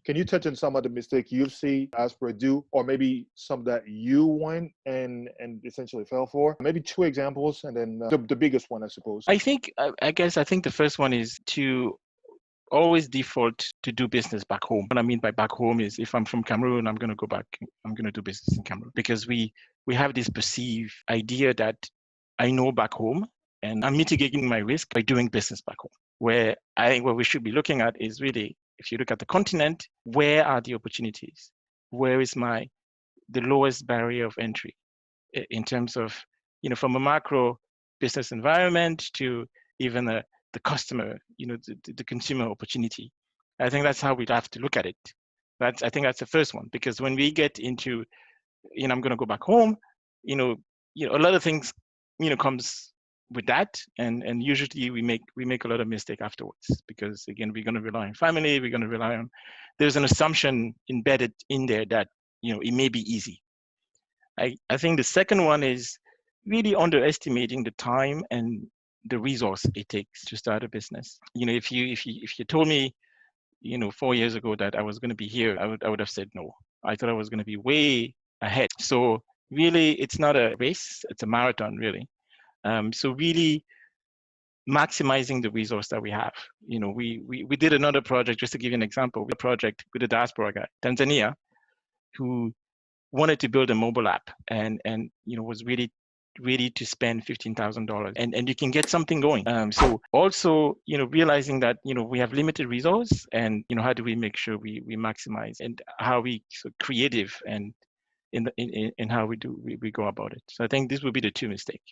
Can you touch on some of the mistakes you've seen Diaspora do, or maybe some that you went and essentially fell for? Maybe two examples, and then the biggest one, I suppose. I think the first one is to always default to do business back home. What I mean by back home is if I'm from Cameroon, I'm going to go back, I'm going to do business in Cameroon, because we have this perceived idea that I know back home and I'm mitigating my risk by doing business back home. Where I think what we should be looking at is really, if you look at the continent, where are the opportunities? Where is the lowest barrier of entry in terms of, from a macro business environment to even the customer, the consumer opportunity. I think that's how we'd have to look at it. I think that's the first one, because when we get into, I'm going to go back home, a lot of things, comes with that, and usually we make a lot of mistake afterwards, because again, we're going to rely on family, we're going to rely on, there's an assumption embedded in there that, it may be easy. I think the second one is really underestimating the time and the resource it takes to start a business. If you told me, 4 years ago that I was going to be here, I would have said no. I thought I was going to be way ahead. So really, it's not a race; it's a marathon, really. So really maximizing the resource that we have. We did another project, just to give you an example. A project with a diaspora guy, Tanzania, who wanted to build a mobile app and was really ready to spend $15,000, and you can get something going. So also, realizing that, we have limited resource, and, how do we make sure we maximize, and how we so creative and in how we go about it. So I think this would be the two mistakes.